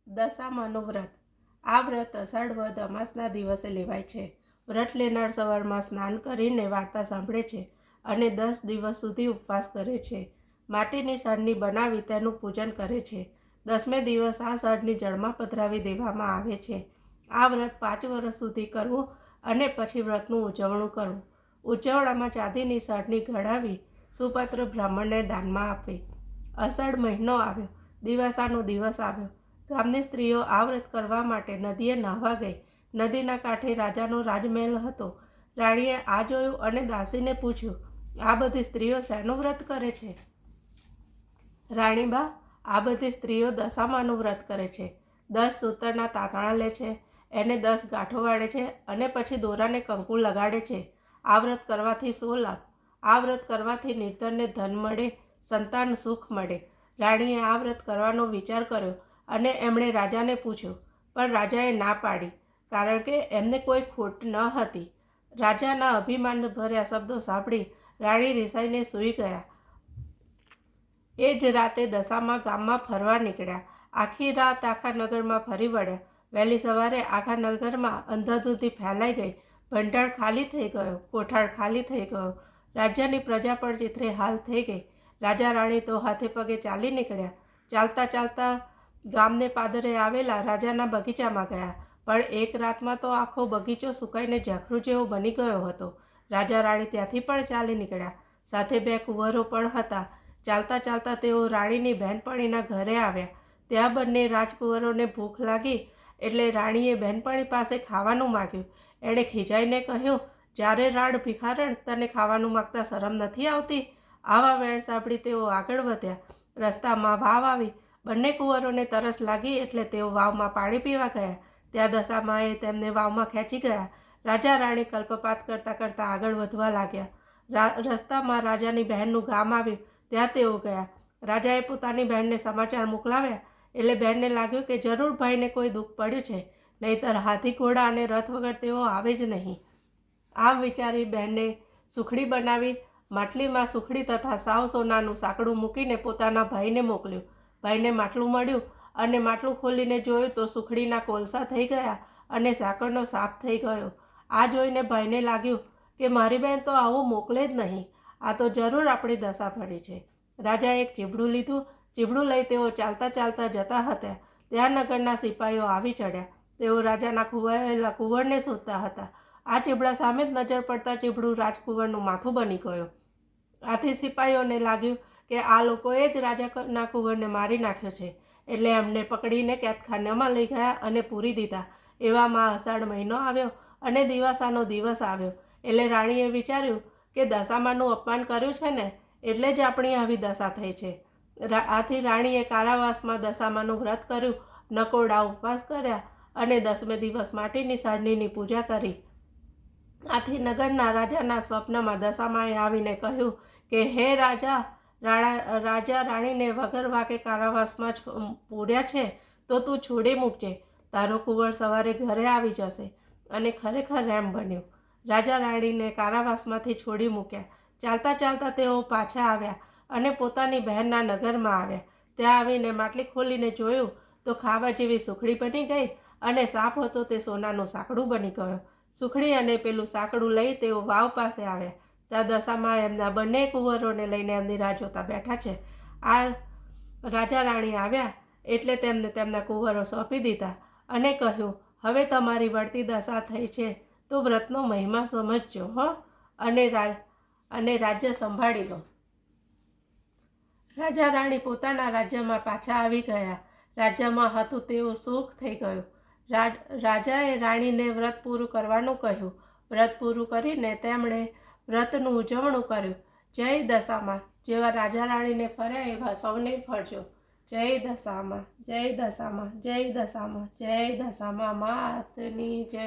દશામાનું વ્રત. આ વ્રત અષાઢ વદ અમાસના દિવસે લેવાય છે. વ્રત લેનાર સવારમાં સ્નાન કરીને વાર્તા સાંભળે છે અને 10 દિવસ સુધી ઉપવાસ કરે છે. માટીની સળની બનાવી તેનું પૂજન કરે છે. 10મે દિવસ આ સળની જળમાં પધરાવી દેવામાં આવે છે. આ વ્રત 5 વર્ષ સુધી કરવું અને પછી વ્રતનું ઉજવણું કરવું. ઉજવણામાં ચાંદીની સળની ઘડાવી સુપાત્ર બ્રાહ્મણને દાનમાં આપવી. અષાઢ મહિનો આવ્યો, દિવાસાનો દિવસ આવ્યો. ગામની સ્ત્રીઓ આ વ્રત કરવા માટે નદીએ નહાવા ગઈ. નદીના કાંઠે રાજાનો રાજમહેલ હતો. રાણીએ આ જોયું અને દાસીને પૂછ્યું, આ બધી સ્ત્રીઓ શેનું વ્રત કરે છે? રાણીબા, આ બધી સ્ત્રીઓ દશામાનું વ્રત કરે છે. 10 સૂતરના તાંતણા લે છે, એને 10 ગાંઠો વાળે છે અને પછી દોરાને કંકુ લગાડે છે. આ વ્રત કરવાથી 100 લાભ. આ વ્રત કરવાથી નિર્ધનને ધન મળે, સંતાન સુખ મળે. રાણીએ આ વ્રત કરવાનો વિચાર કર્યો અને એમણે રાજાને પૂછ્યું, પણ રાજાએ ના પાડી, કારણ કે એમને કોઈ ખોટ ન હતી. રાજાના અભિમાનભર્યા શબ્દો સાંભળી રાણી રિસાઈને સૂઈ ગયા. એ જ રાતે દશામાં ગામમાં ફરવા નીકળ્યા. આખી રાત આખા નગરમાં ફરી વળ્યા. વહેલી સવારે આખા નગરમાં અંધાધૂંધી ફેલાઈ ગઈ. ભંડાર ખાલી થઈ ગયો, કોઠાર ખાલી થઈ ગયો. રાજ્યની પ્રજા પણ ચિત્રે હાલ થઈ ગઈ. રાજા રાણી તો હાથે પગે ચાલી નીકળ્યા. ચાલતા ચાલતા ગામને પાદરે આવેલા રાજાના બગીચામાં ગયા, પણ એક રાતમાં તો આખો બગીચો સુકાઈને ઝાખરું જેવો બની ગયો હતો. રાજા રાણી ત્યાંથી પણ ચાલી નીકળ્યા. સાથે 2 કુંવરો પણ હતા. ચાલતા ચાલતા તેઓ રાણીની બહેનપણીના ઘરે આવ્યા. ત્યાં બંને રાજકુંવરોને ભૂખ લાગી એટલે રાણીએ બહેનપણી પાસે ખાવાનું માગ્યું. એણે ખીજાઈને કહ્યું, જ્યારે રાડ ભિખારણ, તને ખાવાનું માગતા શરમ નથી આવતી? આવા વેણ સાંભળી તેઓ આગળ વધ્યા. રસ્તામાં વાવ આવી. બંને કુંવરોને તરસ લાગી એટલે તેઓ વાવમાં પાણી પીવા ગયા. ત્યાં દશામાએ તેમને વાવમાં ખેંચી ગયા. રાજા રાણી કલ્પપાત કરતાં કરતાં આગળ વધવા લાગ્યા. રસ્તામાં રાજાની બહેનનું ગામ આવ્યું. ત્યાં તેઓ ગયા. રાજાએ પોતાની બહેનને સમાચાર મોકલાવ્યા એટલે બહેનને લાગ્યું કે જરૂર ભાઈને કોઈ દુઃખ પડ્યું છે, નહીંતર હાથી ઘોડા અને રથ વગર તેઓ આવે જ નહીં. આમ વિચારી બહેને સુખડી બનાવી. માટલીમાં સુખડી તથા સાવ સોનાનું સાંકડું મૂકીને પોતાના ભાઈને મોકલ્યું. ભાઈને માટલું મળ્યું અને માટલું ખોલીને જોયું તો સુખડીના કોલસા થઈ ગયા અને સાંકળનો સાપ થઈ ગયો. આ જોઈને ભાઈને લાગ્યું કે મારી બહેન તો આવું મોકલે જ નહીં. આ તો જરૂર આપણી દશા ભરી છે. રાજાએ એક ચીબડું લીધું. ચીબડું લઈ તેઓ ચાલતા ચાલતા જતા હતા. ત્યાં નગરના સિપાહીઓ આવી ચડ્યા. તેઓ રાજાના ખોવાયેલા કુંવરને શોધતા હતા. આ ચીબડા સામે જ નજર પડતા ચીબડું રાજકુંવરનું માથું બની ગયું. આથી સિપાહીઓને લાગ્યું કે આ લોકોએ જ રાજાના કુંવરને મારી નાખ્યો છે, એટલે એમને પકડીને કેદખાનામાં લઈ ગયા અને પૂરી દીધા. એવામાં અષાઢ મહિનો આવ્યો અને દિવાસાનો દિવસ આવ્યો. એટલે રાણીએ વિચાર્યું કે દશામાનું અપમાન કર્યું છે ને, એટલે જ આપણી આવી દશા થઈ છે. આથી રાણીએ કારાવાસમાં દશામાનું વ્રત કર્યું, નકોરડા ઉપવાસ કર્યા અને 10મે દિવસ માટીની સાળણીની પૂજા કરી. આથી નગરના રાજાના સ્વપ્નમાં દશામાએ આવીને કહ્યું કે હે રાજા, રાજા રાણીને વગર વાકે કારાવાસમાં પૂર્યા છે તો તું છોડી મૂકજે. તારો કુંવર સવારે ઘરે આવી જશે. અને ખરેખર એમ બન્યું. રાજા રાણીને કારાવાસમાંથી છોડી મૂક્યા. ચાલતા ચાલતા તેઓ પાછા આવ્યા અને પોતાની બહેનના નગરમાં આવ્યા. ત્યાં આવીને માટલી ખોલીને જોયું તો ખાવા જેવી સુખડી બની ગઈ અને સાપ હતો તે સોનાનું સાંકડું બની ગયો. સુખડી અને પેલું સાંકડું લઈ તેઓ વાવ પાસે આવ્યા. ત્યાં દશામાં એમના બંને કુંવરોને લઈને એમની રાહ જોતા બેઠા છે. આ રાજા રાણી આવ્યા એટલે તેમને તેમના કુંવરો સોંપી દીધા અને કહ્યું, હવે તમારી વળતી દશા થઈ છે તો વ્રતનો મહિમા સમજજો હો, અને રાજ્ય સંભાળી લો. રાજા રાણી પોતાના રાજ્યમાં પાછા આવી ગયા. રાજ્યમાં હતું તેવું સુખ થઈ ગયું. રાજાએ રાણીને વ્રત પૂરું કરવાનું કહ્યું. વ્રત પૂરું કરીને તેમણે વ્રતનું ઉજવણું કર્યું. જય દશામાં. જેવા રાજા રાણીને ફર્યા એવા સૌને ફરજો. જય દશામાં, જય દશામાં, જય દશામાં, જય દશામાં માતની જય.